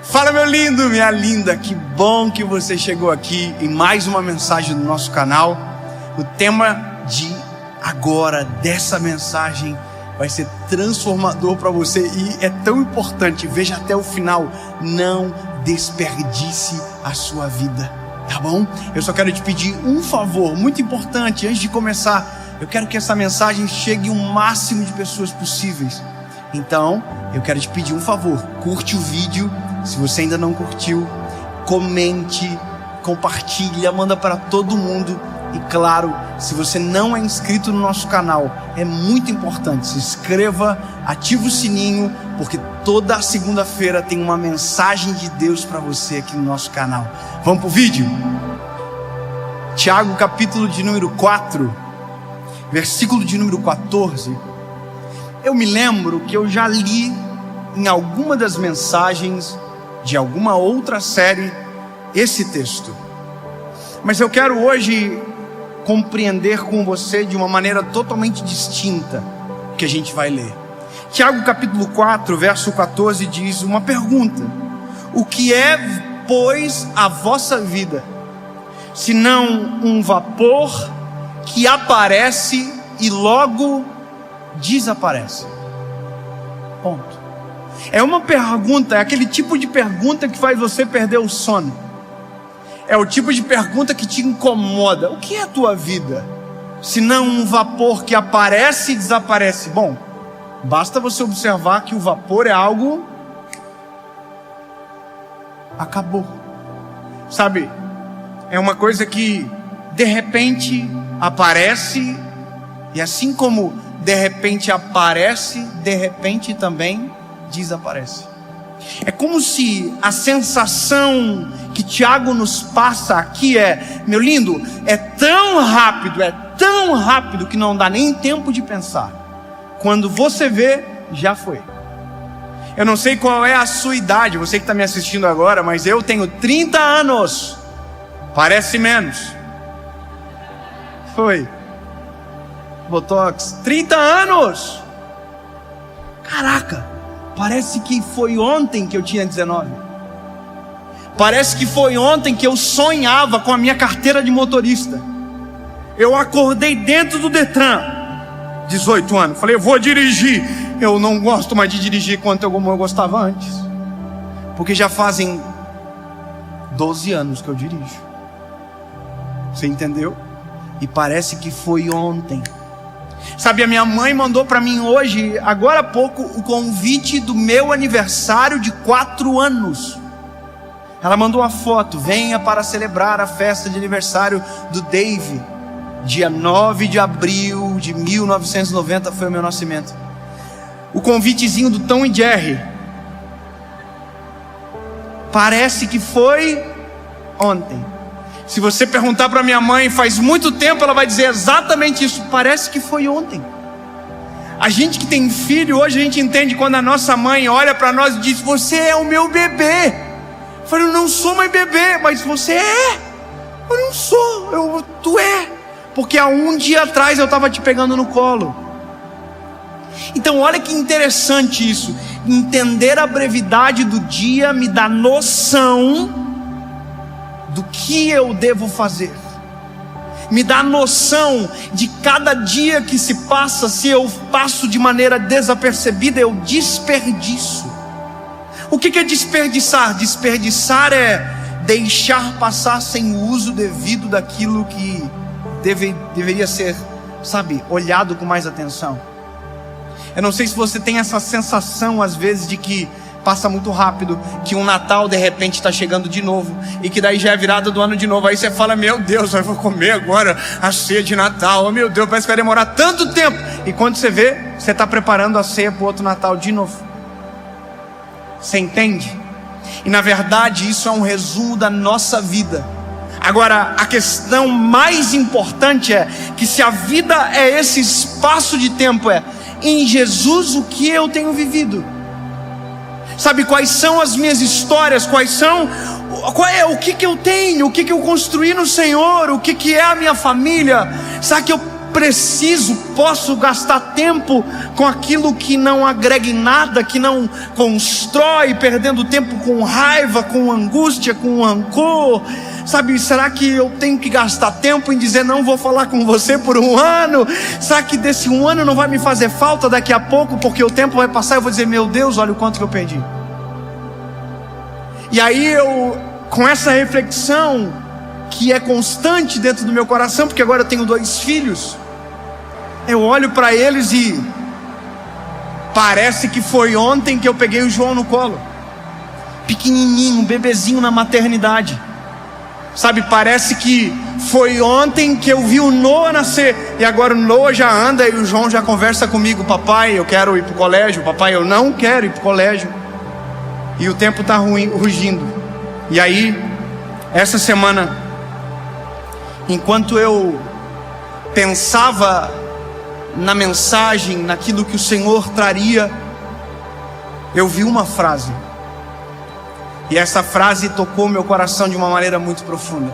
Fala, meu lindo, minha linda, que bom que você chegou aqui em mais uma mensagem do nosso canal. O tema de agora, dessa mensagem, vai ser transformador para você e é tão importante, veja até o final, não desperdice a sua vida, tá bom? Eu só quero te pedir um favor muito importante, antes de começar, eu quero que essa mensagem chegue o máximo de pessoas possíveis. Então, eu quero te pedir um favor, curte o vídeo, se você ainda não curtiu, comente, compartilha, manda para todo mundo. E claro, se você não é inscrito no nosso canal, é muito importante, se inscreva, ativa o sininho, porque toda segunda-feira tem uma mensagem de Deus para você aqui no nosso canal. Vamos pro vídeo? Tiago, capítulo de número 4, versículo de número 14. Eu me lembro que eu já li em alguma das mensagens de alguma outra série esse texto, mas eu quero hoje compreender com você de uma maneira totalmente distinta o que a gente vai ler. Tiago capítulo 4, verso 14 diz uma pergunta: o que é, pois, a vossa vida, senão um vapor que aparece e logo desaparece? Ponto. É uma pergunta, é aquele tipo de pergunta que faz você perder o sono. É o tipo de pergunta que te incomoda. O que é a tua vida? Se não um vapor que aparece e desaparece. Bom, basta você observar que o vapor é algo... acabou. Sabe, é uma coisa que de repente aparece, e assim como de repente aparece, de repente também desaparece. É como se a sensação que Tiago nos passa aqui é: meu lindo, é tão rápido que não dá nem tempo de pensar. Quando você vê, já foi. Eu não sei qual é a sua idade, você que está me assistindo agora, mas eu tenho 30 anos. Parece menos. Foi. Botox. 30 anos. Caraca. Parece que foi ontem que eu tinha 19. Parece que foi ontem que eu sonhava com a minha carteira de motorista. Eu acordei dentro do Detran, 18 anos. Falei, eu vou dirigir. Eu não gosto mais de dirigir quanto eu gostava antes. Porque já fazem 12 anos que eu dirijo. Você entendeu? E parece que foi ontem. Sabe, a minha mãe mandou para mim hoje, agora há pouco, o convite do meu aniversário de 4 anos. Ela mandou a foto: venha para celebrar a festa de aniversário do Dave. Dia 9 de abril de 1990 foi o meu nascimento. O convitezinho do Tom e Jerry. Parece que foi ontem. Se você perguntar para minha mãe, faz muito tempo, ela vai dizer exatamente isso. Parece que foi ontem. A gente que tem filho, hoje a gente entende quando a nossa mãe olha para nós e diz: você é o meu bebê. Eu falei, eu não sou mais bebê, mas você é. Eu não sou, tu é. Porque há um dia atrás eu estava te pegando no colo. Então olha que interessante isso. Entender a brevidade do dia me dá noção do que eu devo fazer. Me dá noção de cada dia que se passa, se eu passo de maneira desapercebida, eu desperdiço. O que é desperdiçar? Desperdiçar é deixar passar sem o uso devido daquilo que deveria ser, sabe, olhado com mais atenção. Eu não sei se você tem essa sensação às vezes de que passa muito rápido, que um Natal de repente está chegando de novo, e que daí já é virada do ano de novo. Aí você fala, meu Deus, eu vou comer agora a ceia de Natal, oh meu Deus, parece que vai demorar tanto tempo. E quando você vê, você está preparando a ceia para o outro Natal de novo. Você entende? E na verdade isso é um resumo da nossa vida. Agora, a questão mais importante é que se a vida é esse espaço de tempo, é em Jesus o que eu tenho vivido. Sabe, quais são as minhas histórias, o que eu tenho, o que eu construí no Senhor, o que é a minha família. Sabe que posso gastar tempo com aquilo que não agrega em nada, que não constrói, perdendo tempo com raiva, com angústia, com rancor? Sabe, será que eu tenho que gastar tempo em dizer não vou falar com você por 1 ano? Será que desse 1 ano não vai me fazer falta daqui a pouco, porque o tempo vai passar e eu vou dizer, meu Deus, olha o quanto que eu perdi. E aí eu, com essa reflexão que é constante dentro do meu coração, porque agora eu tenho 2 filhos, eu olho para eles e parece que foi ontem que eu peguei o João no colo, pequenininho, um bebezinho na maternidade. Sabe, parece que foi ontem que eu vi o Noah nascer, e agora o Noah já anda e o João já conversa comigo, papai, eu quero ir para o colégio, papai, eu não quero ir para o colégio, e o tempo está rugindo. E aí, essa semana, enquanto eu pensava na mensagem, naquilo que o Senhor traria, eu vi uma frase, e essa frase tocou meu coração de uma maneira muito profunda.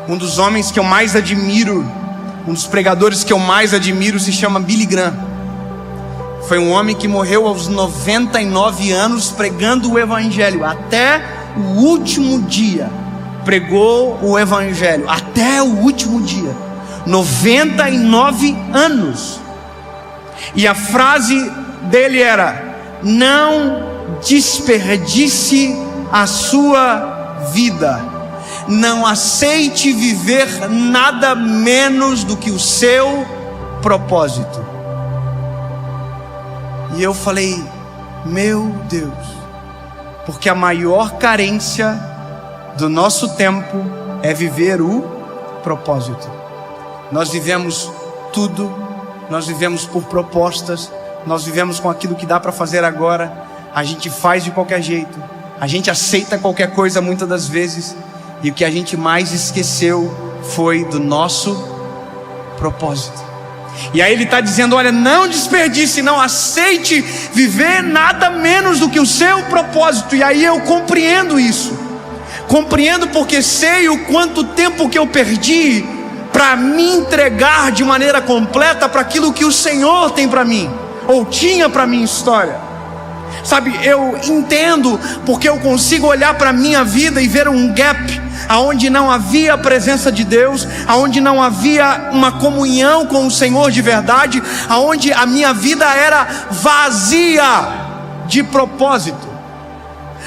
Um dos homens que eu mais admiro, um dos pregadores que eu mais admiro, se chama Billy Graham. Foi um homem que morreu aos 99 anos pregando o Evangelho. Até o último dia pregou o Evangelho. Até o último dia. 99 anos. E a frase dele era: não desperdice a sua vida, não aceite viver nada menos do que o seu propósito. E eu falei, meu Deus, porque a maior carência do nosso tempo é viver o propósito. Nós vivemos tudo, nós vivemos por propostas, nós vivemos com aquilo que dá para fazer agora, a gente faz de qualquer jeito, a gente aceita qualquer coisa muitas das vezes, e o que a gente mais esqueceu foi do nosso propósito. E aí ele está dizendo, olha, não desperdice, não aceite viver nada menos do que o seu propósito. E aí eu compreendo isso, compreendo porque sei o quanto tempo que eu perdi para me entregar de maneira completa para aquilo que o Senhor tem para mim, ou tinha para minha história. Sabe, eu entendo porque eu consigo olhar para a minha vida e ver um gap aonde não havia a presença de Deus, aonde não havia uma comunhão com o Senhor de verdade, aonde a minha vida era vazia de propósito.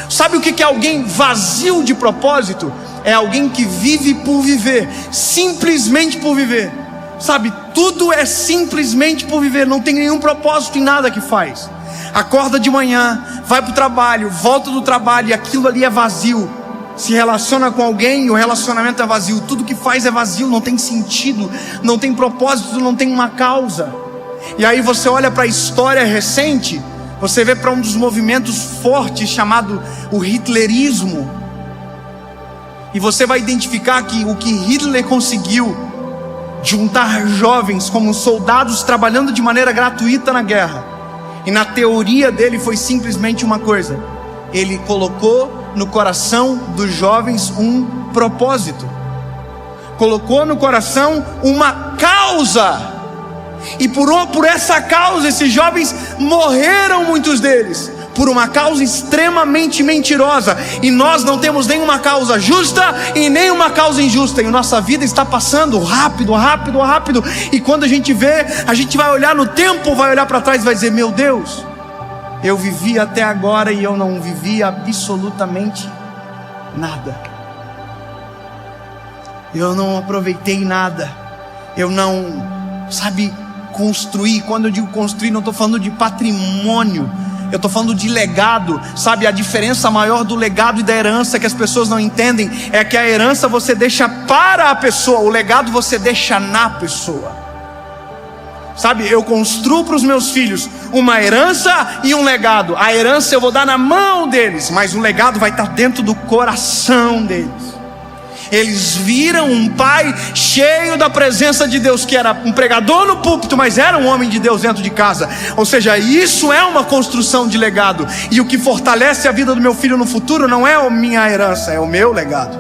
Sabe o que é alguém vazio de propósito? É alguém que vive por viver, simplesmente por viver. Sabe, tudo é simplesmente por viver, não tem nenhum propósito em nada que faz. Acorda de manhã, vai para o trabalho, volta do trabalho e aquilo ali é vazio. Se relaciona com alguém e o relacionamento é vazio. Tudo que faz é vazio, não tem sentido, não tem propósito, não tem uma causa. E aí você olha para a história recente, você vê para um dos movimentos fortes chamado o hitlerismo, e você vai identificar que o que Hitler conseguiu, juntar jovens como soldados trabalhando de maneira gratuita na guerra, e na teoria dele foi simplesmente uma coisa: ele colocou no coração dos jovens um propósito, colocou no coração uma causa, e por essa causa esses jovens morreram, muitos deles, por uma causa extremamente mentirosa. E nós não temos nenhuma causa justa e nenhuma causa injusta, e a nossa vida está passando rápido, rápido, rápido. E quando a gente vê, a gente vai olhar no tempo, vai olhar para trás e vai dizer: meu Deus, eu vivi até agora e eu não vivi absolutamente nada. Eu não aproveitei nada. Eu não, construí. Quando eu digo construir, não estou falando de patrimônio, eu estou falando de legado. Sabe, a diferença maior do legado e da herança que as pessoas não entendem é que a herança você deixa para a pessoa, o legado você deixa na pessoa. Sabe, eu construo para os meus filhos uma herança e um legado. A herança eu vou dar na mão deles, mas o legado vai estar dentro do coração deles. Eles viram um pai cheio da presença de Deus, que era um pregador no púlpito, mas era um homem de Deus dentro de casa. Ou seja, isso é uma construção de legado. E o que fortalece a vida do meu filho no futuro não é a minha herança, é o meu legado.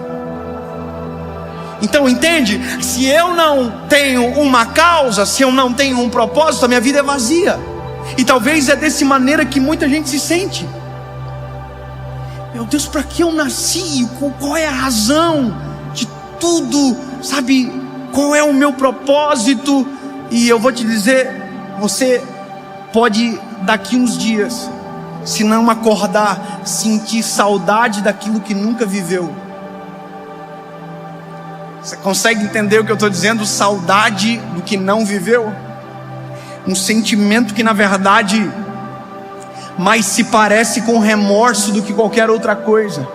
Então entende? Se eu não tenho uma causa, se eu não tenho um propósito, a minha vida é vazia. E talvez é dessa maneira que muita gente se sente. Meu Deus, para que eu nasci? Qual é a razão de tudo? Sabe, qual é o meu propósito? E eu vou te dizer, você pode daqui uns dias, se não acordar, sentir saudade daquilo que nunca viveu. Você consegue entender o que eu estou dizendo? Saudade do que não viveu. Um sentimento que na verdade mais se parece com remorso do que qualquer outra coisa.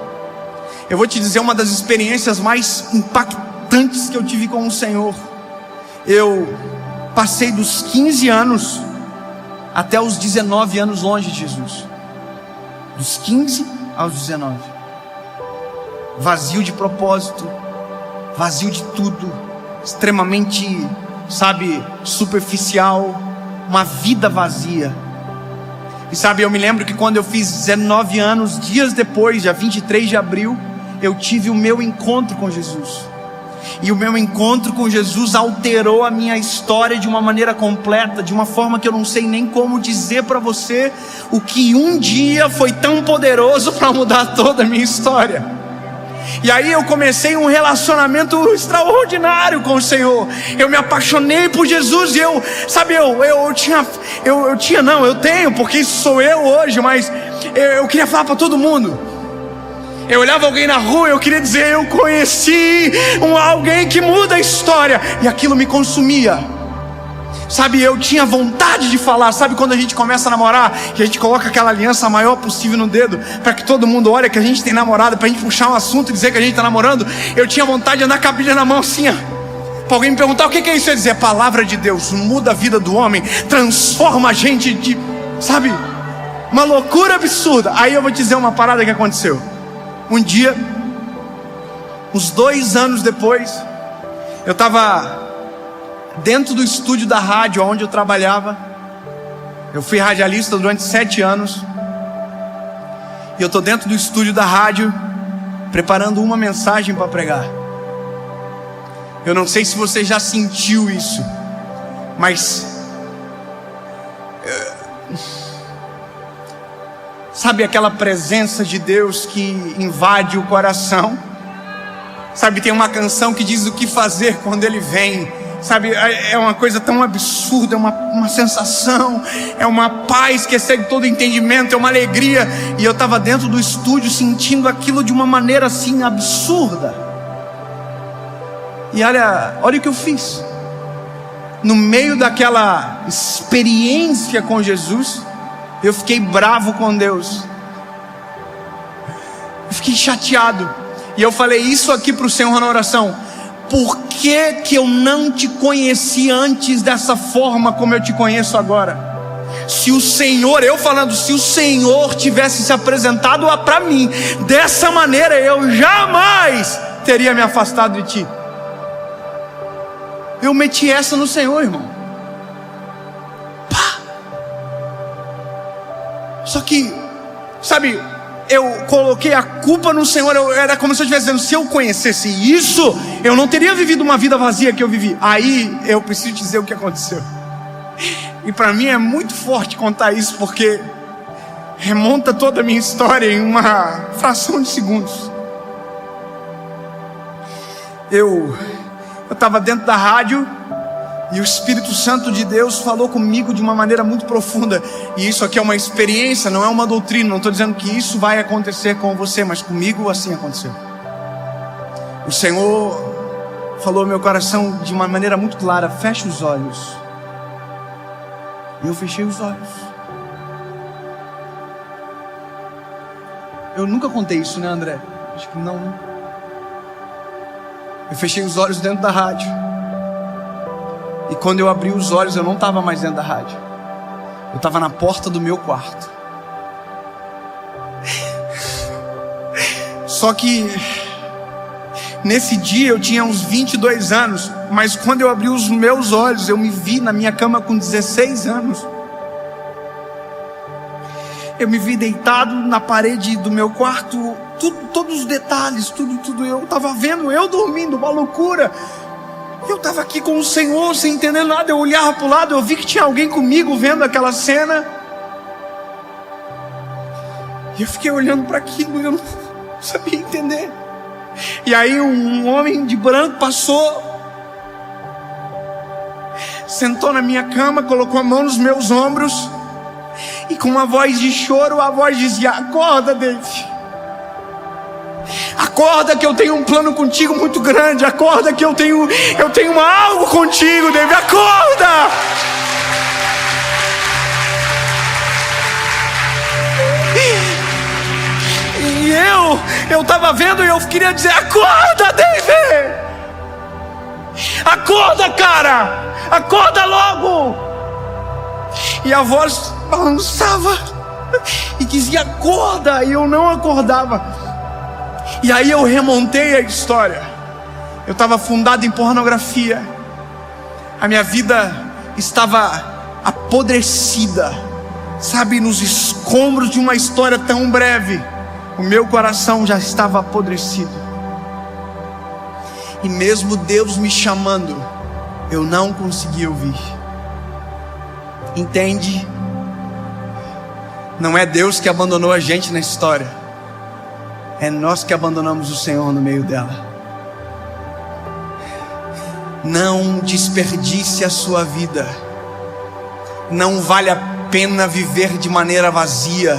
Eu vou te dizer uma das experiências mais impactantes que eu tive com o Senhor. Eu passei dos 15 anos até os 19 anos longe de Jesus. Dos 15 aos 19. Vazio de propósito, vazio de tudo, extremamente, sabe, superficial, uma vida vazia. E sabe, eu me lembro que quando eu fiz 19 anos, dias depois, dia 23 de abril, eu tive o meu encontro com Jesus. E o meu encontro com Jesus alterou a minha história de uma maneira completa, de uma forma que eu não sei nem como dizer para você o que um dia foi tão poderoso para mudar toda a minha história. E aí eu comecei um relacionamento extraordinário com o Senhor. Eu me apaixonei por Jesus. E eu tenho, porque isso sou eu hoje. Mas eu queria falar para todo mundo. Eu olhava alguém na rua, eu queria dizer, eu conheci alguém que muda a história. E aquilo me consumia. Sabe, eu tinha vontade de falar. Sabe quando a gente começa a namorar, que a gente coloca aquela aliança maior possível no dedo, para que todo mundo olhe que a gente tem namorado, para a gente puxar um assunto e dizer que a gente está namorando? Eu tinha vontade de andar com a Bíblia na mão assim, para alguém me perguntar o que é isso. Eu dizer, a palavra de Deus muda a vida do homem, transforma a gente de, sabe, uma loucura absurda. Aí eu vou te dizer uma parada que aconteceu. Um dia, uns 2 anos depois, eu estava dentro do estúdio da rádio onde eu trabalhava. Eu fui radialista durante 7 anos. E eu estou dentro do estúdio da rádio, preparando uma mensagem para pregar. Eu não sei se você já sentiu isso, mas sabe aquela presença de Deus que invade o coração? Sabe, tem uma canção que diz o que fazer quando Ele vem. Sabe, é uma coisa tão absurda, é uma sensação, é uma paz que excede todo entendimento, é uma alegria. E eu estava dentro do estúdio sentindo aquilo de uma maneira assim absurda. E olha o que eu fiz. No meio daquela experiência com Jesus, eu fiquei bravo com Deus. Eu fiquei chateado. E eu falei isso aqui para o Senhor na oração. Por que eu não te conheci antes dessa forma como eu te conheço agora? Se o Senhor, se o Senhor tivesse se apresentado para mim dessa maneira, eu jamais teria me afastado de ti. Eu meti essa no Senhor, irmão. Pá. Só que, sabe, eu coloquei a culpa no Senhor. Era como se eu estivesse dizendo, se eu conhecesse isso, eu não teria vivido uma vida vazia que eu vivi. Aí eu preciso dizer o que aconteceu. E para mim é muito forte contar isso, porque remonta toda a minha história em uma fração de segundos. Eu estava dentro da rádio e o Espírito Santo de Deus falou comigo de uma maneira muito profunda. E isso aqui é uma experiência, não é uma doutrina. Não estou dizendo que isso vai acontecer com você, mas comigo assim aconteceu. O Senhor falou ao meu coração de uma maneira muito clara: feche os olhos. E eu fechei os olhos. Eu nunca contei isso, né, André? Acho que não, né? Eu fechei os olhos dentro da rádio. E quando eu abri os olhos, eu não estava mais dentro da rádio. Eu estava na porta do meu quarto. Só que nesse dia eu tinha uns 22 anos. Mas quando eu abri os meus olhos, eu me vi na minha cama com 16 anos. Eu me vi deitado na parede do meu quarto, todos os detalhes, tudo. Eu estava vendo, eu dormindo, uma loucura. Eu estava aqui com o Senhor, sem entender nada. Eu olhava para o lado, eu vi que tinha alguém comigo vendo aquela cena. E eu fiquei olhando para aquilo e eu não sabia entender. E aí um homem de branco passou, sentou na minha cama, colocou a mão nos meus ombros e com uma voz de choro, a voz dizia: acorda, David. Acorda que eu tenho um plano contigo muito grande. Acorda que eu tenho algo contigo, David. Acorda! E eu estava vendo e eu queria dizer: acorda, David! Acorda, cara! Acorda logo! E a voz balançava e dizia: acorda! E eu não acordava. E aí eu remontei a história. Eu estava afundado em pornografia. A minha vida estava apodrecida, sabe, nos escombros de uma história tão breve. O meu coração já estava apodrecido. E mesmo Deus me chamando, eu não conseguia ouvir. Entende? Não é Deus que abandonou a gente na história. É nós que abandonamos o Senhor no meio dela. Não desperdice a sua vida. Não vale a pena viver de maneira vazia.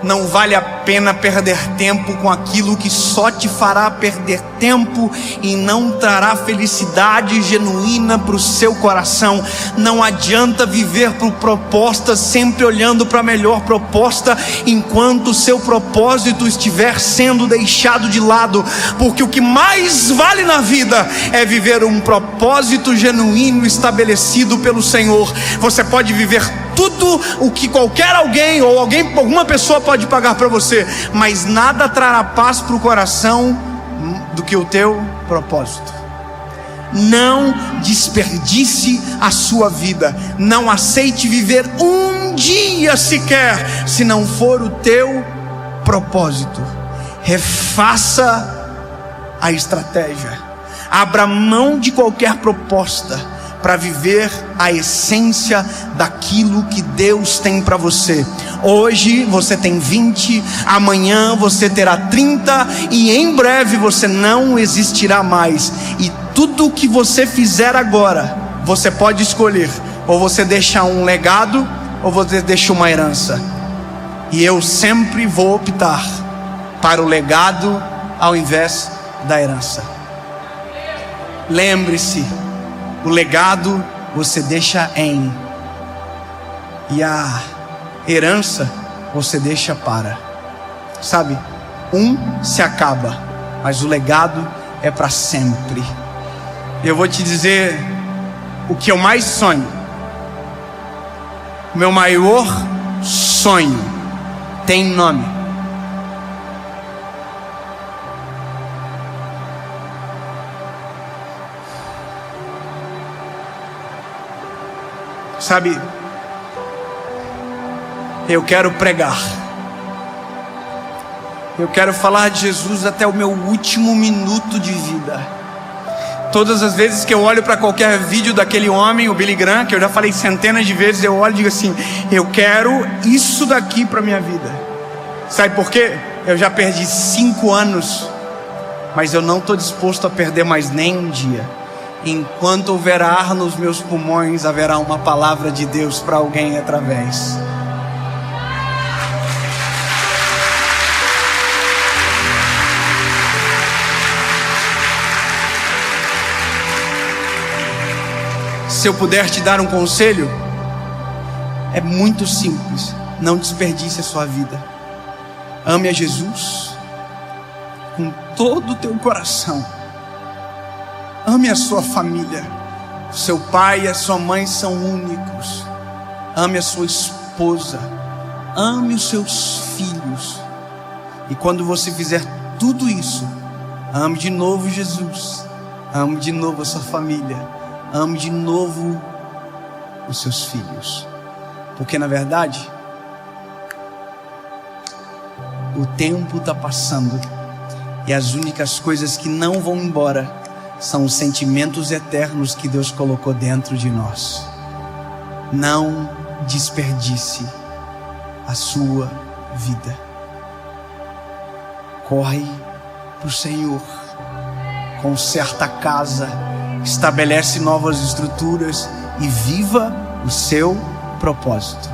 Não vale a pena perder tempo com aquilo que só te fará perder tempo e não trará felicidade genuína para o seu coração. Não adianta viver por propostas, sempre olhando para a melhor proposta, enquanto o seu propósito estiver sendo deixado de lado. Porque o que mais vale na vida é viver um propósito genuíno estabelecido pelo Senhor. Você pode viver tudo o que qualquer alguém ou alguma pessoa pode pagar para você, mas nada trará paz para o coração do que o teu propósito. Não desperdice a sua vida. Não aceite viver um dia sequer se não for o teu propósito. Refaça a estratégia. Abra mão de qualquer proposta para viver a essência daquilo que Deus tem para você. Hoje você tem 20, amanhã você terá 30 e em breve você não existirá mais. E tudo que você fizer agora, você pode escolher: ou você deixa um legado, ou você deixa uma herança. E eu sempre vou optar para o legado ao invés da herança. Lembre-se, o legado você deixa e a herança você deixa para. Sabe, se acaba, mas o legado é para sempre. Eu vou te dizer o que eu mais sonho. O meu maior sonho tem nome. Sabe, eu quero pregar. Eu quero falar de Jesus até o meu último minuto de vida. Todas as vezes que eu olho para qualquer vídeo daquele homem, o Billy Graham, que eu já falei centenas de vezes, eu olho e digo assim: eu quero isso daqui para minha vida. Sabe por quê? Eu já perdi 5 anos, mas eu não estou disposto a perder mais nem um dia. Enquanto houver ar nos meus pulmões, haverá uma palavra de Deus para alguém através. Se eu puder te dar um conselho, é muito simples: não desperdice a sua vida. Ame a Jesus com todo o teu coração. Ame a sua família. Seu pai e a sua mãe são únicos. Ame a sua esposa. Ame os seus filhos. E quando você fizer tudo isso, ame de novo Jesus. Ame de novo a sua família. Ame de novo os seus filhos. Porque na verdade, o tempo está passando E as únicas coisas que não vão embora são os sentimentos eternos que Deus colocou dentro de nós. Não desperdice a sua vida. Corre para o Senhor. Conserta a casa, estabelece novas estruturas e viva o seu propósito.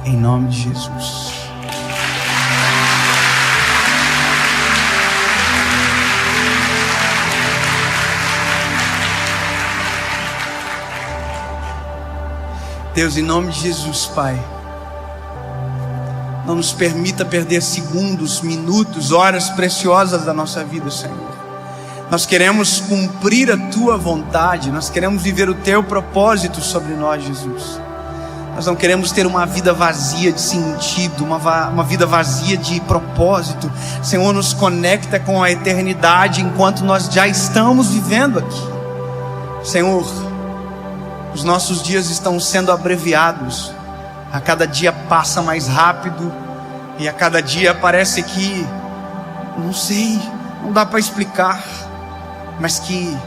Em nome de Jesus. Deus, em nome de Jesus, Pai, não nos permita perder segundos, minutos, horas preciosas da nossa vida, Senhor. Nós queremos cumprir a Tua vontade, nós queremos viver o Teu propósito sobre nós, Jesus. Nós não queremos ter uma vida vazia de sentido, uma vida vazia de propósito. Senhor, nos conecta com a eternidade enquanto nós já estamos vivendo aqui. Senhor, os nossos dias estão sendo abreviados. A cada dia passa mais rápido. E a cada dia parece que, não sei, não dá para explicar. Mas que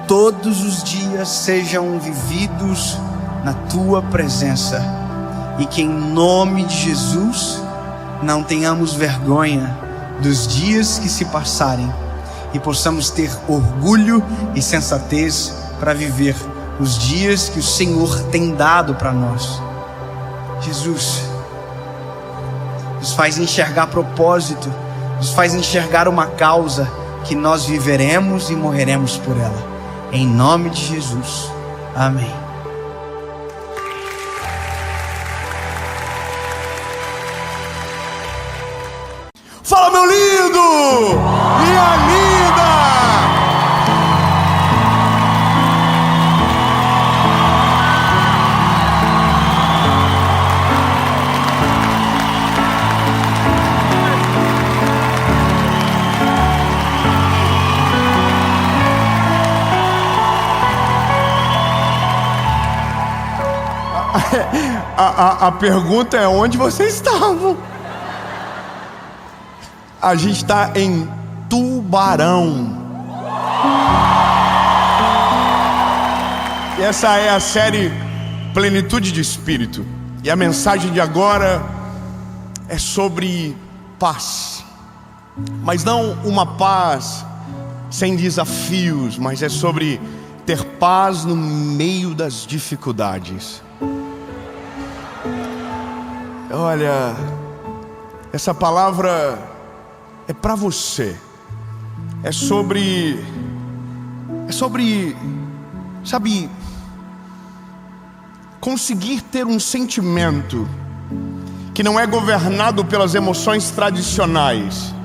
todos os dias sejam vividos na Tua presença. E que em nome de Jesus não tenhamos vergonha dos dias que se passarem. E possamos ter orgulho e sensatez para viver os dias que o Senhor tem dado para nós. Jesus, nos faz enxergar propósito, nos faz enxergar uma causa que nós viveremos e morreremos por ela. Em nome de Jesus. Amém. Fala, meu lindo! Minha linda! A pergunta é: onde vocês estavam? A gente está em Tubarão. E essa é a série Plenitude de Espírito. E a mensagem de agora é sobre paz. Mas não uma paz sem desafios, mas é sobre ter paz no meio das dificuldades. Olha, essa palavra é para você. É sobre, sabe, conseguir ter um sentimento que não é governado pelas emoções tradicionais,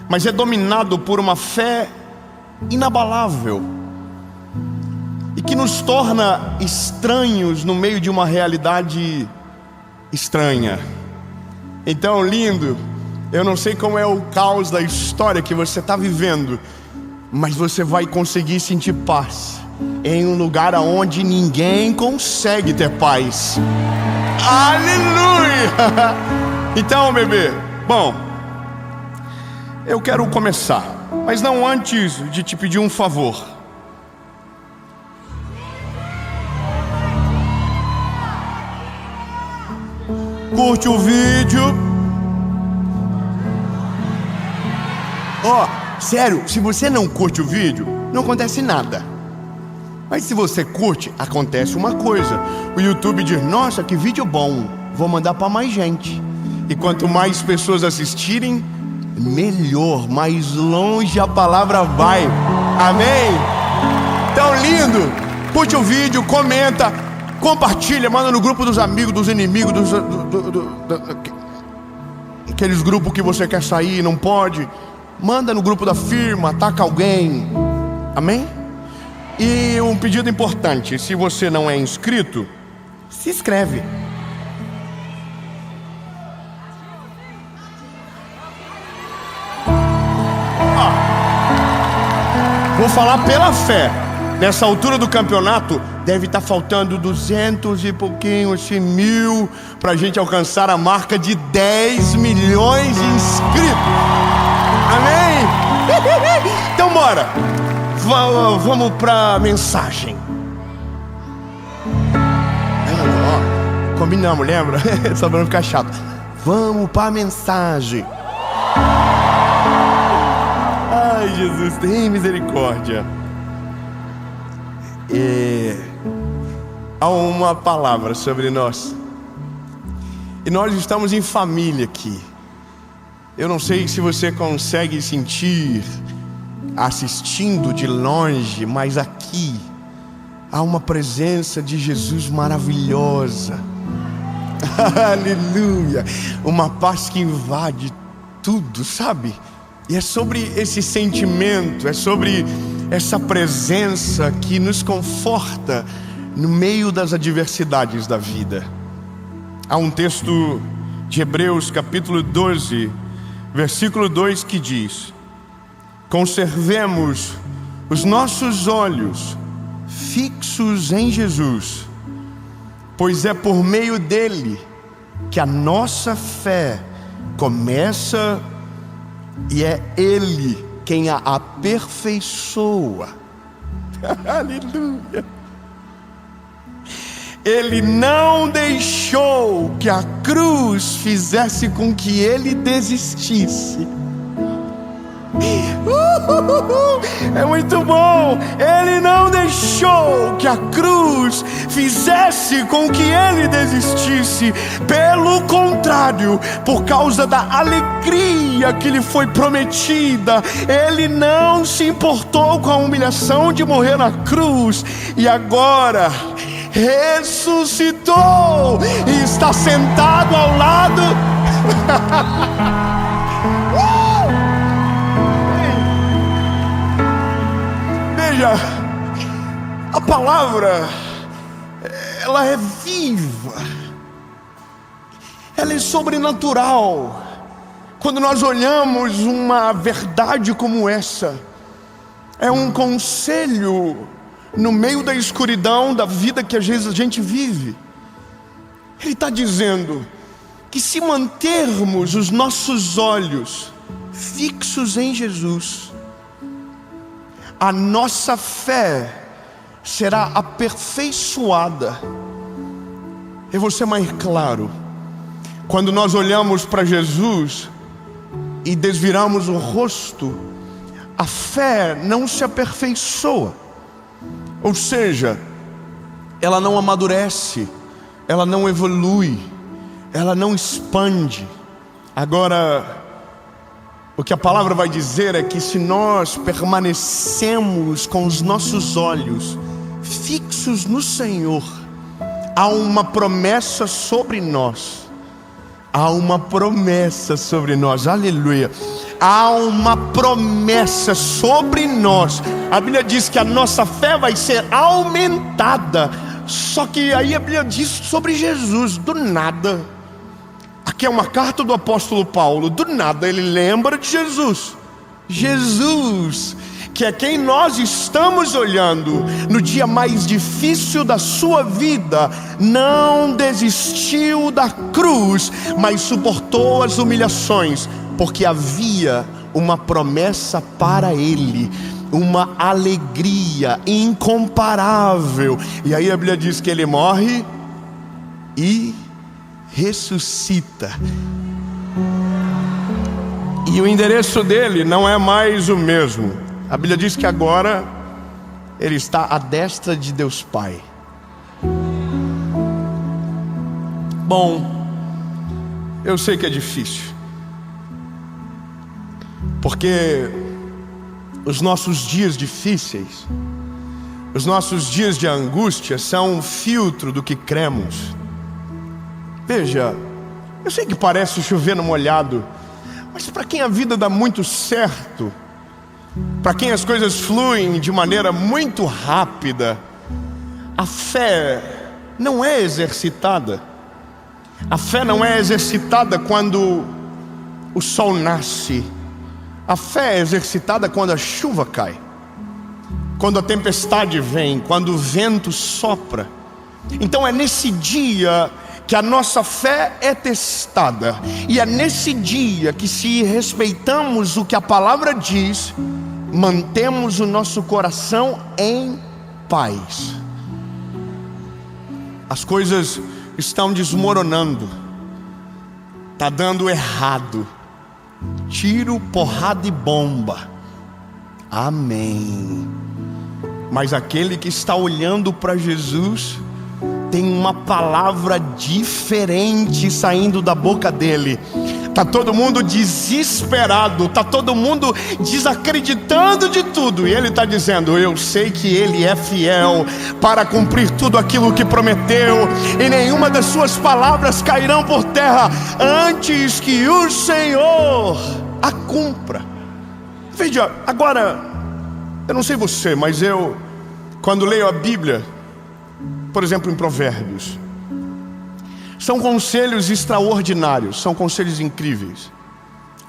mas é dominado por uma fé inabalável e que nos torna estranhos no meio de uma realidade estranha. Então, lindo, eu não sei como é o caos da história que você está vivendo, mas você vai conseguir sentir paz em um lugar onde ninguém consegue ter paz. Aleluia! Então, bebê, bom, eu quero começar, mas não antes de te pedir um favor. Curte o vídeo. Ó, sério, se você não curte o vídeo, não acontece nada. Mas se você curte, acontece uma coisa. O YouTube diz: nossa, que vídeo bom, vou mandar para mais gente. E quanto mais pessoas assistirem, melhor, mais longe a palavra vai. Amém? Então, lindo, curte o vídeo, comenta, compartilha, manda no grupo dos amigos, dos inimigos, aqueles grupos que você quer sair e não pode. Manda no grupo da firma, ataca alguém. Amém? E um pedido importante: se você não é inscrito, se inscreve. Vou falar pela fé. Nessa altura do campeonato, deve estar faltando 200 e pouquinho, 100.000, para a gente alcançar a marca de 10 milhões de inscritos. Amém? agora, vamos para a mensagem. Combinamos, lembra? Só para não ficar chato. Vamos para a mensagem. Ai, Jesus, tem misericórdia. Há uma palavra sobre nós. E nós estamos em família aqui. Eu não sei se você consegue sentir assistindo de longe, mas aqui há uma presença de Jesus maravilhosa. Aleluia. Uma paz que invade tudo, sabe? E é sobre esse sentimento, é sobre essa presença que nos conforta no meio das adversidades da vida. Há um texto de Hebreus capítulo 12, versículo 2 que diz: conservemos os nossos olhos fixos em Jesus, pois é por meio dele que a nossa fé começa e é ele quem a aperfeiçoa. Aleluia. Ele não deixou que a cruz fizesse com que ele desistisse. É muito bom. Ele não deixou que a cruz fizesse com que ele desistisse. Pelo contrário, por causa da alegria que lhe foi prometida, ele não se importou com a humilhação de morrer na cruz. E agora ressuscitou e está sentado ao lado Veja, a palavra, ela é viva, ela é sobrenatural. Quando nós olhamos uma verdade como essa, é um conselho no meio da escuridão da vida que às vezes a gente vive. Ele está dizendo que se mantermos os nossos olhos fixos em Jesus, a nossa fé será aperfeiçoada. Eu vou ser mais claro. Quando nós olhamos para Jesus e desviramos o rosto, a fé não se aperfeiçoa. Ou seja, ela não amadurece, ela não evolui, ela não expande. Agora, o que a palavra vai dizer é que se nós permanecemos com os nossos olhos fixos no Senhor, há uma promessa sobre nós. Há uma promessa sobre nós, aleluia. Há uma promessa sobre nós. A Bíblia diz que a nossa fé vai ser aumentada. Só que aí a Bíblia diz sobre Jesus, do nada. Aqui é uma carta do apóstolo Paulo. Do nada ele lembra de Jesus. Jesus, que é quem nós estamos olhando no dia mais difícil da sua vida, não desistiu da cruz, mas suportou as humilhações, porque havia uma promessa para ele, uma alegria incomparável. E aí a Bíblia diz que ele morre e ressuscita. E o endereço dele não é mais o mesmo. A Bíblia diz que agora ele está à destra de Deus Pai. Bom, eu sei que é difícil, porque os nossos dias difíceis, os nossos dias de angústia são um filtro do que cremos. Veja, eu sei que parece chover no molhado, mas para quem a vida dá muito certo, para quem as coisas fluem de maneira muito rápida, a fé não é exercitada. A fé não é exercitada quando o sol nasce. A fé é exercitada quando a chuva cai, quando a tempestade vem, quando o vento sopra. Então é nesse dia que a nossa fé é testada. E é nesse dia que, se respeitamos o que a palavra diz, mantemos o nosso coração em paz. As coisas estão desmoronando, está dando errado, tiro, porrada e bomba, amém. Mas aquele que está olhando para Jesus tem uma palavra diferente saindo da boca dele. Está todo mundo desesperado, está todo mundo desacreditando de tudo, e ele está dizendo: eu sei que ele é fiel para cumprir tudo aquilo que prometeu, e nenhuma das suas palavras cairão por terra antes que o Senhor a cumpra. Veja, agora, eu não sei você, mas eu, quando leio a Bíblia, por exemplo em Provérbios, são conselhos extraordinários, são conselhos incríveis.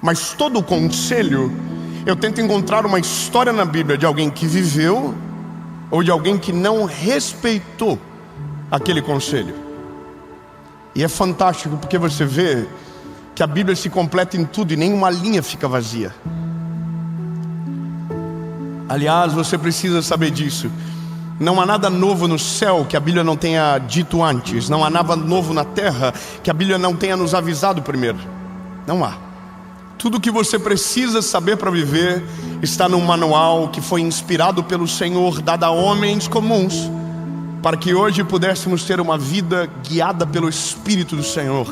Mas todo conselho, eu tento encontrar uma história na Bíblia de alguém que viveu ou de alguém que não respeitou aquele conselho. E é fantástico porque você vê que a Bíblia se completa em tudo e nenhuma linha fica vazia. Aliás, você precisa saber disso. Não há nada novo no céu que a Bíblia não tenha dito antes. Não há nada novo na terra que a Bíblia não tenha nos avisado primeiro. Não há. Tudo o que você precisa saber para viver está num manual que foi inspirado pelo Senhor, dado a homens comuns, para que hoje pudéssemos ter uma vida guiada pelo Espírito do Senhor.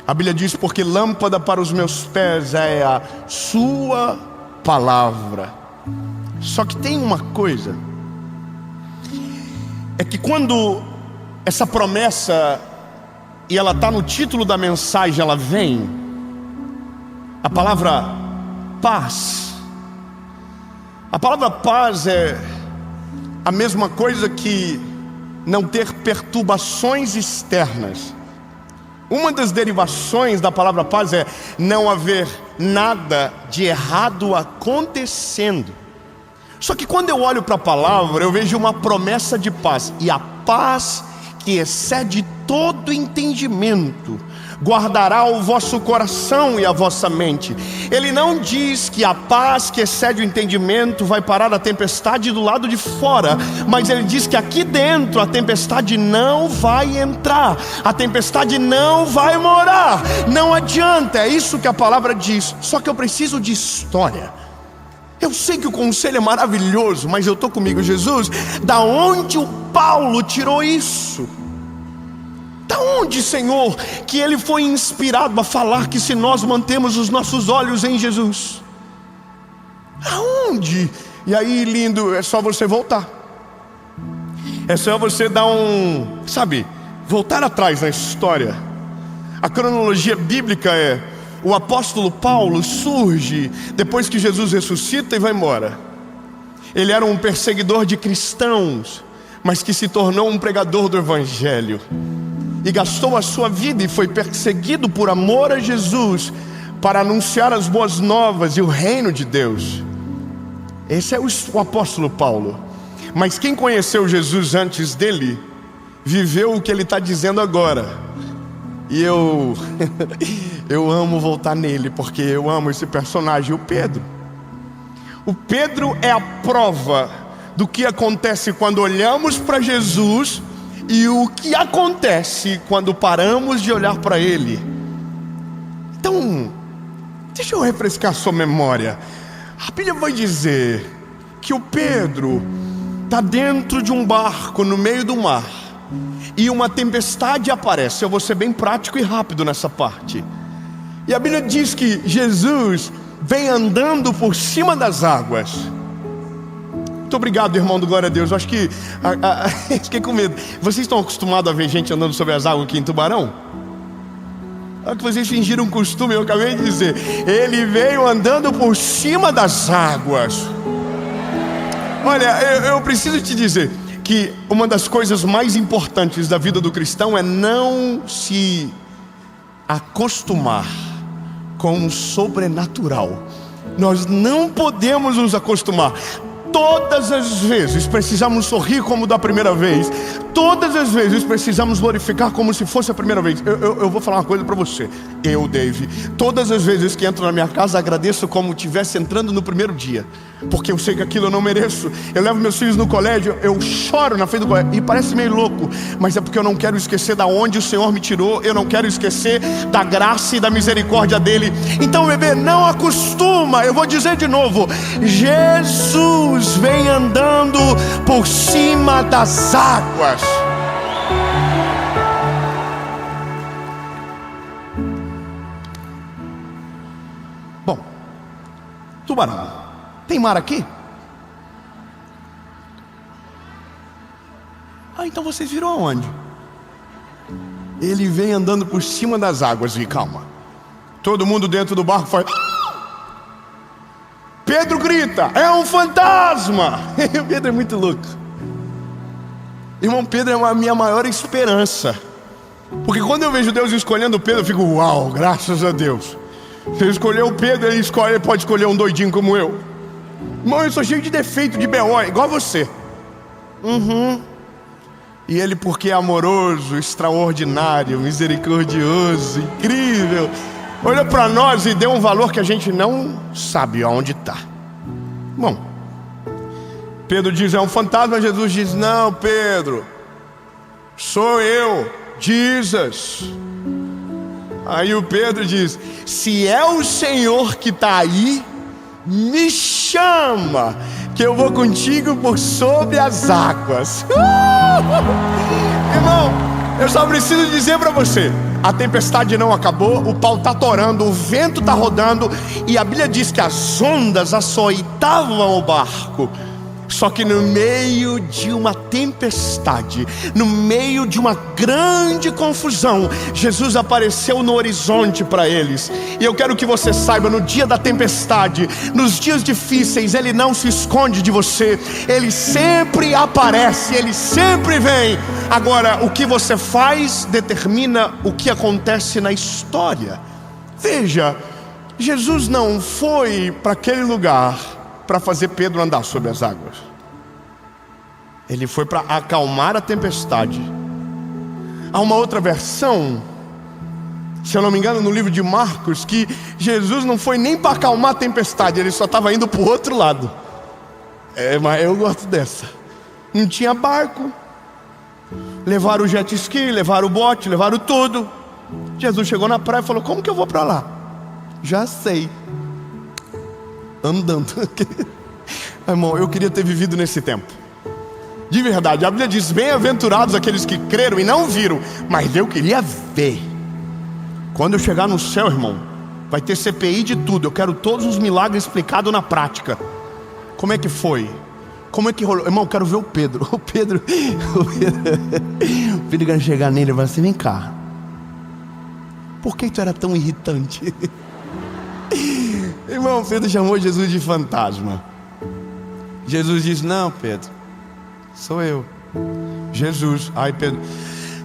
A Bíblia diz: porque lâmpada para os meus pés é a sua palavra. Só que tem uma coisa, é que quando essa promessa, e ela está no título da mensagem, ela vem, a palavra paz. A palavra paz é a mesma coisa que não ter perturbações externas. Uma das derivações da palavra paz é não haver nada de errado acontecendo. Só que quando eu olho para a palavra, eu vejo uma promessa de paz. E a paz que excede todo entendimento guardará o vosso coração e a vossa mente. Ele não diz que a paz que excede o entendimento vai parar a tempestade do lado de fora, mas ele diz que aqui dentro a tempestade não vai entrar, a tempestade não vai morar. Não adianta, é isso que a palavra diz. Só que eu preciso de história. Eu sei que o conselho é maravilhoso, mas eu estou comigo, Jesus, da onde o Paulo tirou isso? Da onde, Senhor, que ele foi inspirado a falar que se nós mantemos os nossos olhos em Jesus? Aonde? E aí, lindo, é só você voltar. É só você dar voltar atrás na história. A cronologia bíblica é: o apóstolo Paulo surge depois que Jesus ressuscita e vai embora. Ele era um perseguidor de cristãos, mas que se tornou um pregador do Evangelho, e gastou a sua vida e foi perseguido por amor a Jesus, para anunciar as boas novas e o reino de Deus. Esse é o apóstolo Paulo. Mas quem conheceu Jesus antes dele, viveu o que ele está dizendo agora. E eu amo voltar nele, porque eu amo esse personagem, o Pedro. O Pedro é a prova do que acontece quando olhamos para Jesus e o que acontece quando paramos de olhar para Ele. Então, deixa eu refrescar sua memória. A Bíblia vai dizer que o Pedro está dentro de um barco no meio do mar, e uma tempestade aparece. Eu vou ser bem prático e rápido nessa parte. E a Bíblia diz que Jesus vem andando por cima das águas. Muito obrigado, irmão do Glória a Deus. Eu acho que fiquei com medo. Vocês estão acostumados a ver gente andando sobre as águas aqui em Tubarão? Olha que vocês fingiram um costume, eu acabei de dizer. Ele veio andando por cima das águas. Olha, eu preciso te dizer que uma das coisas mais importantes da vida do cristão é não se acostumar com o sobrenatural. Nós não podemos nos acostumar. Todas as vezes precisamos sorrir como da primeira vez. Todas as vezes precisamos glorificar como se fosse a primeira vez. Eu vou falar uma coisa para você. Dave, todas as vezes que entro na minha casa, agradeço como se estivesse entrando no primeiro dia, porque eu sei que aquilo eu não mereço. Eu levo meus filhos no colégio, eu choro na frente do colégio, e parece meio louco, mas é porque eu não quero esquecer da onde o Senhor me tirou. Eu não quero esquecer da graça e da misericórdia dele. Então, bebê, não acostuma. Eu vou dizer de novo: Jesus vem andando por cima das águas. Bom, tubarão, tem mar aqui? Então vocês viram aonde? Ele vem andando por cima das águas. E calma, todo mundo dentro do barco faz... Pedro grita: é um fantasma! Pedro é muito louco. Irmão, Pedro é a minha maior esperança, porque quando eu vejo Deus escolhendo Pedro, eu fico: uau, graças a Deus. Se ele escolheu Pedro, ele pode escolher um doidinho como eu. Irmão, eu sou cheio de defeito, de B.O., igual você. E ele, porque é amoroso, extraordinário, misericordioso, incrível, olhou para nós e deu um valor que a gente não sabe aonde está. Bom, Pedro diz: é um fantasma. Jesus diz: não, Pedro, sou eu, Jesus. Aí o Pedro diz: se é o Senhor que está aí, me chama, que eu vou contigo por sobre as águas. Irmão, eu só preciso dizer para você: a tempestade não acabou, o pau está torando, o vento está rodando, e a Bíblia diz que as ondas açoitavam o barco. Só que no meio de uma tempestade, no meio de uma grande confusão, Jesus apareceu no horizonte para eles. E eu quero que você saiba: no dia da tempestade, nos dias difíceis, Ele não se esconde de você. Ele sempre aparece, Ele sempre vem. Agora, o que você faz determina o que acontece na história. Veja, Jesus não foi para aquele lugar para fazer Pedro andar sobre as águas. Ele foi para acalmar a tempestade. Há uma outra versão, se eu não me engano, no livro de Marcos, que Jesus não foi nem para acalmar a tempestade, ele só estava indo para o outro lado. Mas eu gosto dessa. Não tinha barco, levaram o jet ski, levaram o bote, levaram tudo. Jesus chegou na praia e falou: como que eu vou para lá? Já sei, andando. Irmão, eu queria ter vivido nesse tempo, de verdade. A Bíblia diz: bem-aventurados aqueles que creram e não viram. Mas eu queria ver. Quando eu chegar no céu, irmão, vai ter CPI de tudo. Eu quero todos os milagres explicados na prática. Como é que foi? Como é que rolou? Irmão, eu quero ver o Pedro. O Pedro quando chegar nele, ele vai assim: vem cá, por que tu era tão irritante? Irmão, Pedro chamou Jesus de fantasma. Jesus diz: não, Pedro, sou eu, Jesus. Aí Pedro: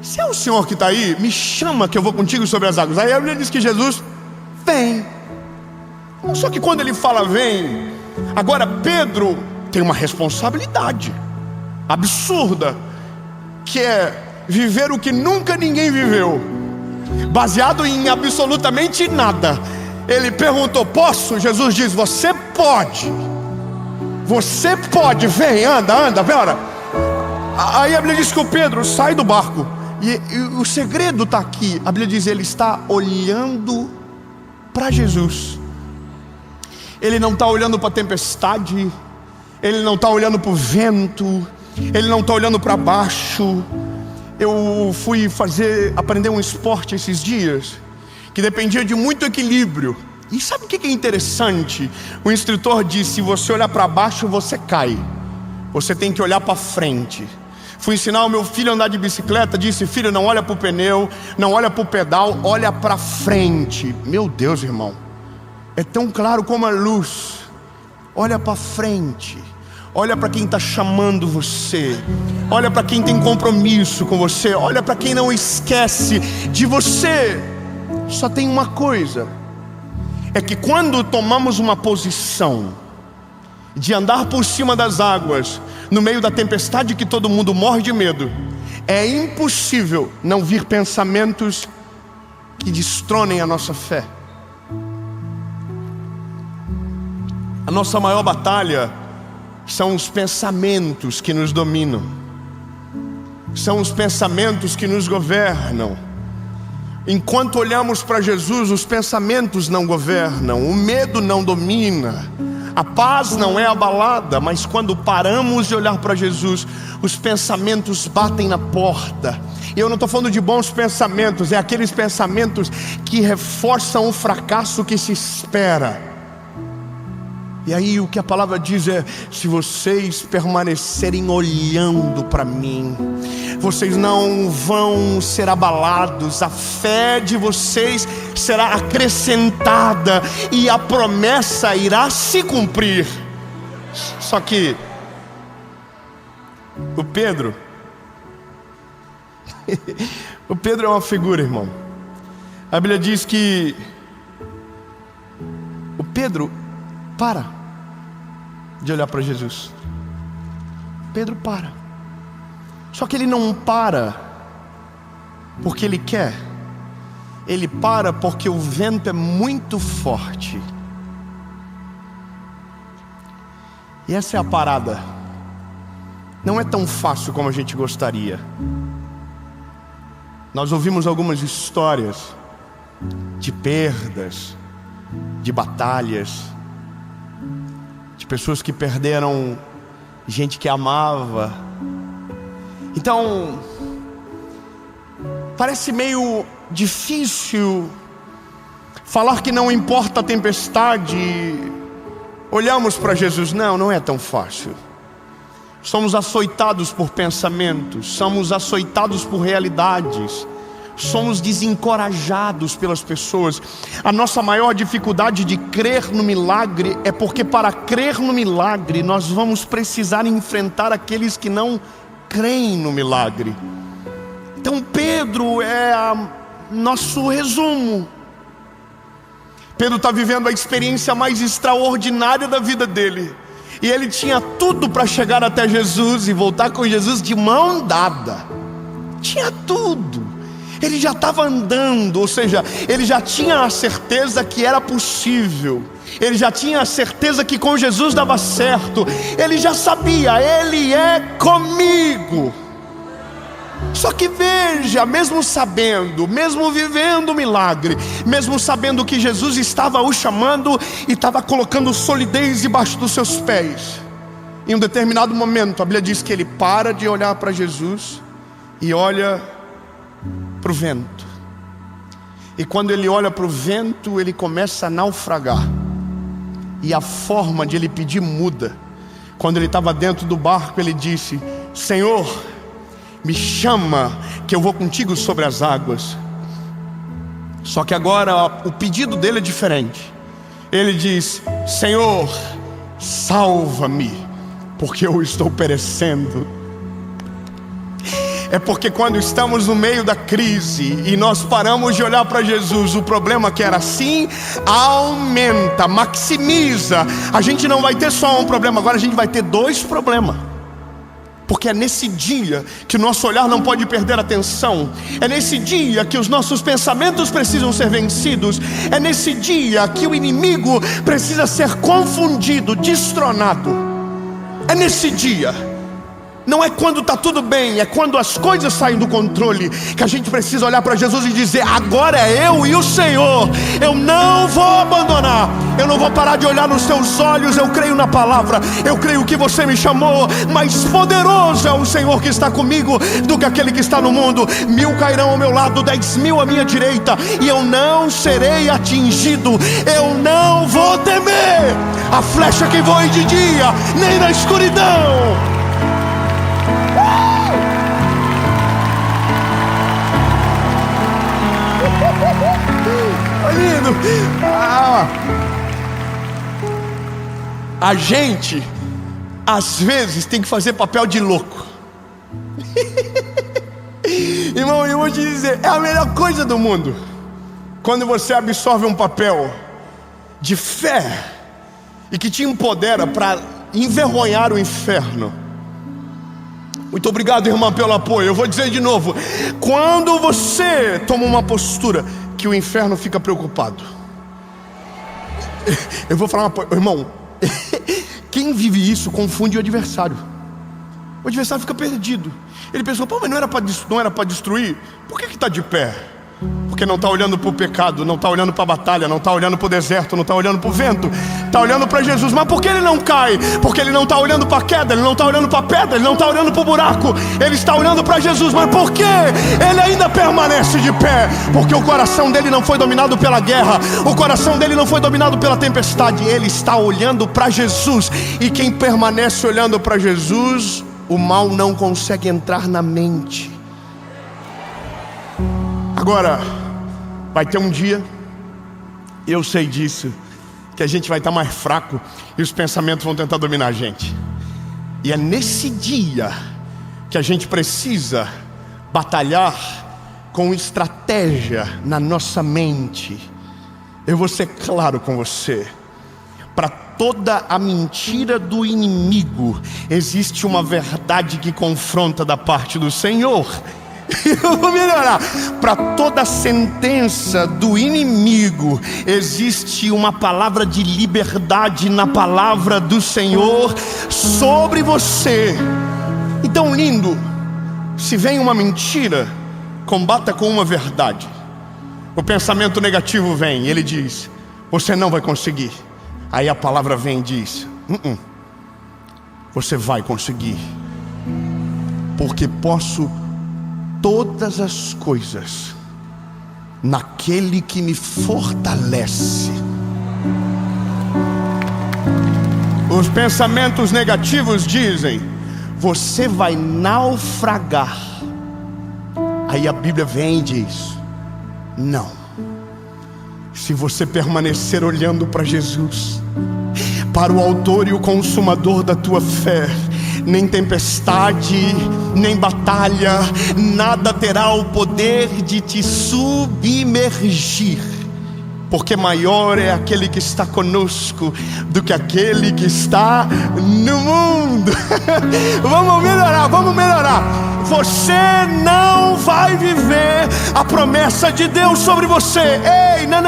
se é o Senhor que está aí, me chama que eu vou contigo sobre as águas. Aí a Bíblia diz que Jesus vem. Só que quando ele fala vem, agora Pedro tem uma responsabilidade absurda, que é viver o que nunca ninguém viveu, baseado em absolutamente nada. Ele perguntou: posso? Jesus diz: você pode. Você pode, vem, anda, bora. Aí a Bíblia diz que o Pedro sai do barco. E o segredo está aqui. A Bíblia diz: ele está olhando para Jesus. Ele não está olhando para a tempestade, ele não está olhando para o vento, ele não está olhando para baixo. Eu fui aprender um esporte esses dias que dependia de muito equilíbrio. E sabe o que é interessante? O instrutor disse: se você olhar para baixo, você cai. Você tem que olhar para frente. Fui ensinar o meu filho a andar de bicicleta. Disse: filho, não olha para o pneu, não olha para o pedal, olha para frente. Meu Deus, irmão, é tão claro como a luz. Olha para frente. Olha para quem está chamando você. Olha para quem tem compromisso com você. Olha para quem não esquece de você. Só tem uma coisa: é que quando tomamos uma posição de andar por cima das águas, no meio da tempestade que todo mundo morre de medo, É impossível não vir pensamentos que destronem a nossa fé. A nossa maior batalha são os pensamentos que nos dominam, são os pensamentos que nos governam. Enquanto olhamos para Jesus, os pensamentos não governam, o medo não domina, a paz não é abalada. Mas quando paramos de olhar para Jesus, os pensamentos batem na porta. E eu não estou falando de bons pensamentos, é aqueles pensamentos que reforçam o fracasso que se espera. E aí o que a palavra diz é: se vocês permanecerem olhando para mim, vocês não vão ser abalados, a fé de vocês será acrescentada e a promessa irá se cumprir. Só que o Pedro é uma figura, irmão. A Bíblia diz que o Pedro para de olhar para Jesus. Pedro para. Só que ele não para porque ele quer. Ele para porque o vento é muito forte. E essa é a parada. Não é tão fácil como a gente gostaria. Nós ouvimos algumas histórias de perdas, de batalhas, de pessoas que perderam gente que amava. Então, parece meio difícil falar que não importa a tempestade. Olhamos para Jesus, não é tão fácil. Somos açoitados por pensamentos, somos açoitados por realidades, somos desencorajados pelas pessoas. A nossa maior dificuldade de crer no milagre é porque para crer no milagre nós vamos precisar enfrentar aqueles que não creem no milagre. Então Pedro é nosso resumo. Pedro está vivendo a experiência mais extraordinária da vida dele. E ele tinha tudo para chegar até Jesus e voltar com Jesus de mão dada. Tinha tudo. Ele já estava andando, ou seja, ele já tinha a certeza que era possível. Ele já tinha a certeza que com Jesus dava certo. Ele já sabia, Ele é comigo. Só que veja, mesmo sabendo, mesmo vivendo o milagre, mesmo sabendo que Jesus estava o chamando e estava colocando solidez debaixo dos seus pés, em um determinado momento a Bíblia diz que ele para de olhar para Jesus e olha para o vento. E quando ele olha para o vento, ele começa a naufragar. E a forma de ele pedir muda. Quando ele estava dentro do barco, ele disse: Senhor, me chama que eu vou contigo sobre as águas. Só que agora o pedido dele é diferente. Ele diz: Senhor, salva-me, porque eu estou perecendo. É porque quando estamos no meio da crise e nós paramos de olhar para Jesus, o problema que era assim aumenta, maximiza. A gente não vai ter só um problema, agora a gente vai ter dois problemas. Porque é nesse dia que o nosso olhar não pode perder a atenção. É nesse dia que os nossos pensamentos precisam ser vencidos. É nesse dia que o inimigo precisa ser confundido, destronado. É nesse dia. Não é quando está tudo bem, é quando as coisas saem do controle, que a gente precisa olhar para Jesus e dizer: agora é eu e o Senhor. Eu não vou abandonar, eu não vou parar de olhar nos teus olhos. Eu creio na palavra, eu creio que você me chamou. Mais poderoso é o Senhor que está comigo do que aquele que está no mundo. 1000 cairão ao meu lado, 10.000 à minha direita, e eu não serei atingido. Eu não vou temer a flecha que voe de dia, nem na escuridão. Lindo. A gente às vezes tem que fazer papel de louco. Irmão, eu vou te dizer, é a melhor coisa do mundo quando você absorve um papel de fé e que te empodera para envergonhar o inferno. Muito obrigado, irmã, pelo apoio. Eu vou dizer de novo: quando você toma uma postura que o inferno fica preocupado. Eu vou falar uma coisa, irmão. Quem vive isso confunde o adversário. O adversário fica perdido. Ele pensou: pô, mas não era para destruir? Por que está de pé? Porque não está olhando para o pecado, não está olhando para a batalha, não está olhando para o deserto, não está olhando para o vento, está olhando para Jesus. Mas por que ele não cai? Porque ele não está olhando para a queda, ele não está olhando para a pedra, ele não está olhando para o buraco, ele está olhando para Jesus. Mas por que ele ainda permanece de pé? Porque o coração dele não foi dominado pela guerra, o coração dele não foi dominado pela tempestade, ele está olhando para Jesus. E quem permanece olhando para Jesus, o mal não consegue entrar na mente. Agora, vai ter um dia, eu sei disso, que a gente vai estar mais fraco e os pensamentos vão tentar dominar a gente. E é nesse dia que a gente precisa batalhar com estratégia na nossa mente. Eu vou ser claro com você: para toda a mentira do inimigo existe uma verdade que confronta da parte do Senhor. Eu vou melhorar. Para toda sentença do inimigo existe uma palavra de liberdade na palavra do Senhor sobre você. Então, lindo, se vem uma mentira, combata com uma verdade. O pensamento negativo vem, ele diz: você não vai conseguir. Aí a palavra vem e diz: você vai conseguir, porque posso todas as coisas naquele que me fortalece. Os pensamentos negativos dizem: você vai naufragar. Aí a Bíblia vem e diz: não. Se você permanecer olhando para Jesus, para o autor e o consumador da tua fé, nem tempestade, nem batalha, nada terá o poder de te submergir, porque maior é aquele que está conosco do que aquele que está no mundo. Vamos melhorar. Você não vai viver a promessa de Deus sobre você. Ei, não,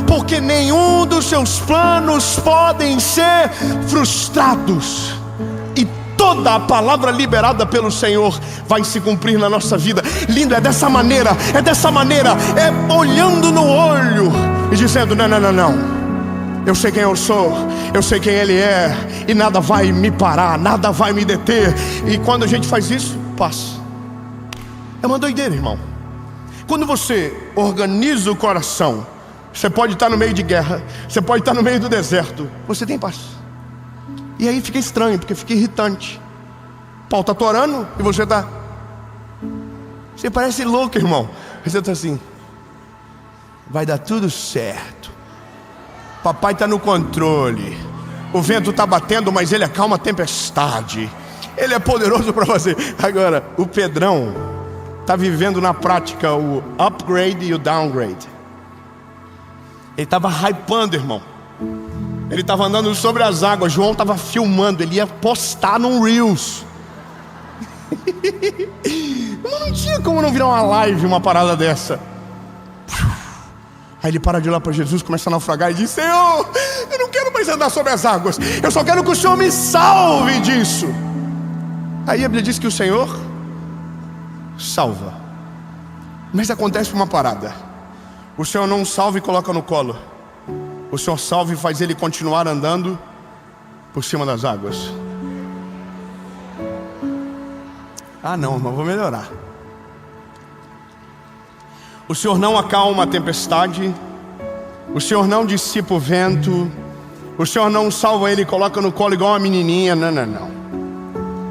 porque nenhum dos seus planos podem ser frustrados. Toda a palavra liberada pelo Senhor vai se cumprir na nossa vida. Lindo, é dessa maneira, é olhando no olho e dizendo: não, eu sei quem eu sou, eu sei quem Ele é, e nada vai me parar, nada vai me deter. E quando a gente faz isso, passa. É uma doideira, irmão. Quando você organiza o coração, você pode estar no meio de guerra, você pode estar no meio do deserto, você tem paz. E aí fica estranho, porque fica irritante. Paulo está orando e você está... Você parece louco, irmão. Você está assim: vai dar tudo certo, papai está no controle, o vento está batendo, mas ele acalma a tempestade, ele é poderoso para fazer. Agora, o Pedrão está vivendo na prática o upgrade e o downgrade. Ele estava hypando, irmão. Ele estava andando sobre as águas. João estava filmando, ele ia postar num Reels. Não tinha como não virar uma live, uma parada dessa. Aí ele para de olhar para Jesus, começa a naufragar e diz: Senhor, eu não quero mais andar sobre as águas, eu só quero que o Senhor me salve disso. Aí a Bíblia diz que o Senhor salva. Mas acontece uma parada: o Senhor não salva e coloca no colo. O Senhor salva e faz ele continuar andando por cima das águas. Não vou melhorar. O Senhor não acalma a tempestade, o Senhor não dissipa o vento, o Senhor não salva ele e coloca no colo igual uma menininha. Não.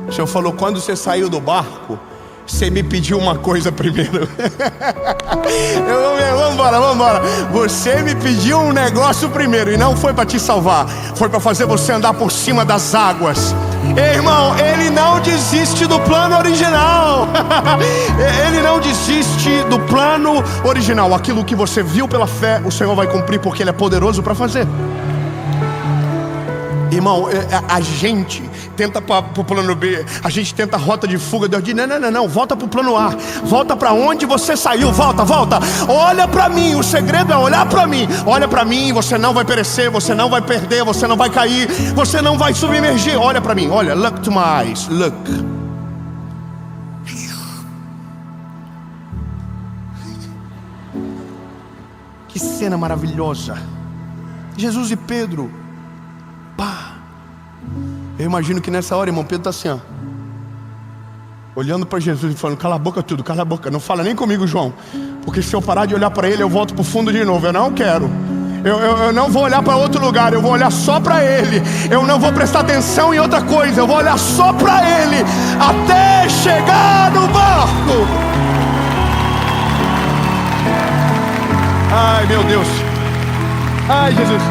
O Senhor falou: quando você saiu do barco, você me pediu uma coisa primeiro. Vamos embora. Você me pediu um negócio primeiro, e não foi para te salvar, foi para fazer você andar por cima das águas. Ei, irmão, Ele não desiste do plano original. Ele não desiste do plano original. Aquilo que você viu pela fé, o Senhor vai cumprir, porque Ele é poderoso para fazer. Irmão, a gente tenta para o plano B, a gente tenta a rota de fuga. Deus diz: não, volta para o plano A, volta para onde você saiu, volta, olha para mim. O segredo é olhar para mim. Olha para mim, você não vai perecer, você não vai perder, você não vai cair, você não vai submergir. Olha para mim, olha, look to my eyes, look. Que cena maravilhosa. Jesus e Pedro, pá. Eu imagino que nessa hora, irmão, Pedro está assim, ó, olhando para Jesus e falando: cala a boca tudo, cala a boca, não fala nem comigo, João, porque se eu parar de olhar para ele, eu volto para o fundo de novo. Eu não quero. Eu não vou olhar para outro lugar, eu vou olhar só para ele. Eu não vou prestar atenção em outra coisa, eu vou olhar só para ele até chegar no barco. Ai, meu Deus. Ai, Jesus.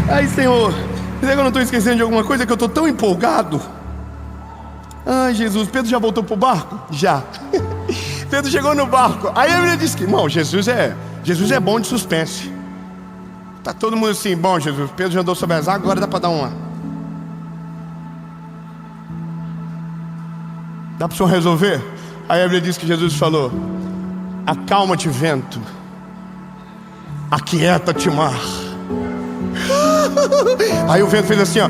Ai, Senhor. Será que eu não estou esquecendo de alguma coisa, que eu estou tão empolgado? Ai, Jesus. Pedro já voltou para o barco? Já. Pedro chegou no barco. Aí a Bíblia diz que, irmão, Jesus é bom de suspense. Tá todo mundo assim: bom, Jesus, Pedro já andou sobre as águas, agora dá para dar uma. Dá para o senhor resolver? Aí a Bíblia diz que Jesus falou: acalma-te, vento, aquieta-te, mar. Aí o vento fez assim, ó,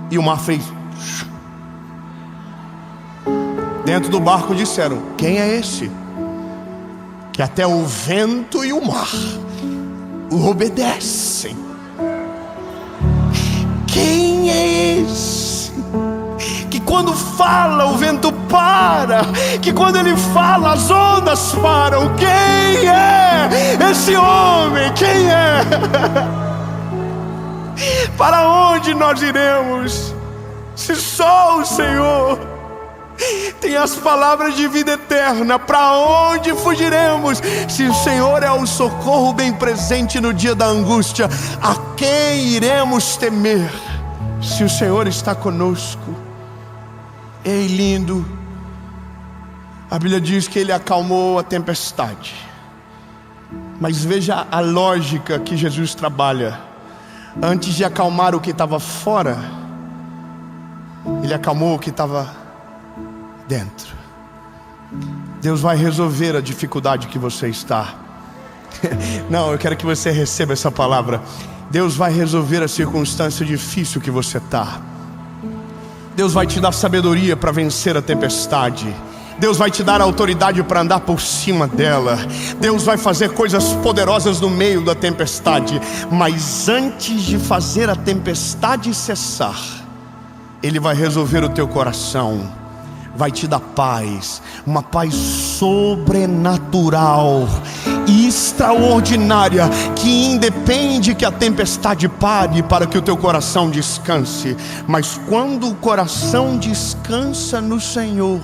e o mar fez. Dentro do barco disseram: quem é esse que até o vento e o mar o obedecem? Quem é esse que quando fala o vento para, que quando ele fala as ondas param? Quem é esse homem? Quem é? Para onde nós iremos, se só o Senhor tem as palavras de vida eterna? Para onde fugiremos, se o Senhor é o socorro bem presente no dia da angústia? A quem iremos temer, se o Senhor está conosco? Ei, lindo, a Bíblia diz que ele acalmou a tempestade. Mas veja a lógica que Jesus trabalha. Antes de acalmar o que estava fora, ele acalmou o que estava dentro. Deus vai resolver a dificuldade que você está. Não, eu quero que você receba essa palavra. Deus vai resolver a circunstância difícil que você está. Deus vai te dar sabedoria para vencer a tempestade. Deus vai te dar autoridade para andar por cima dela. Deus vai fazer coisas poderosas no meio da tempestade. Mas antes de fazer a tempestade cessar, Ele vai resolver o teu coração. Vai te dar paz, uma paz sobrenatural, extraordinária, que independe que a tempestade pare para que o teu coração descanse. Mas quando o coração descansa no Senhor,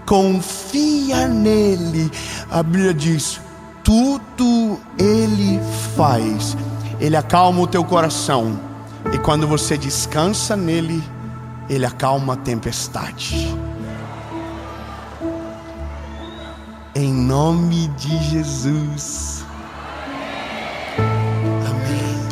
confia nele, a Bíblia diz: tudo Ele faz. Ele acalma o teu coração, e quando você descansa nele, Ele acalma a tempestade. Em nome de Jesus. Amém.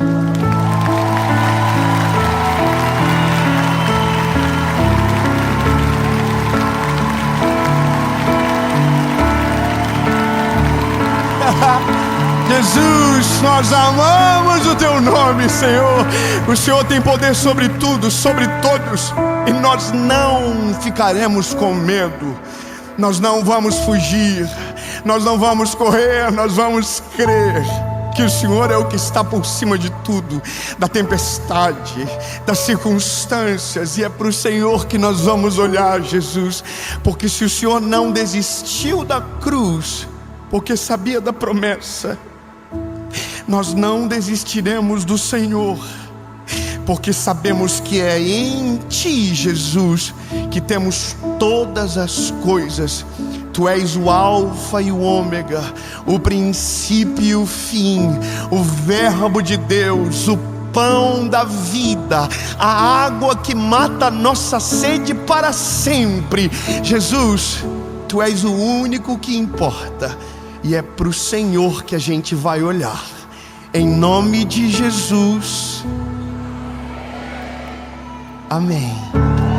Jesus, nós amamos o teu nome, Senhor. O Senhor tem poder sobre tudo, sobre todos, e nós não ficaremos com medo. Nós não vamos fugir, nós não vamos correr, nós vamos crer que o Senhor é o que está por cima de tudo, da tempestade, das circunstâncias, e é para o Senhor que nós vamos olhar, Jesus, porque se o Senhor não desistiu da cruz, porque sabia da promessa, nós não desistiremos do Senhor, porque sabemos que é em Ti, Jesus, que temos todas as coisas. Tu és o Alfa e o Ômega, o princípio e o fim, o Verbo de Deus, o pão da vida, a água que mata a nossa sede para sempre. Jesus, Tu és o único que importa, e é para o Senhor que a gente vai olhar. Em nome de Jesus. Amém.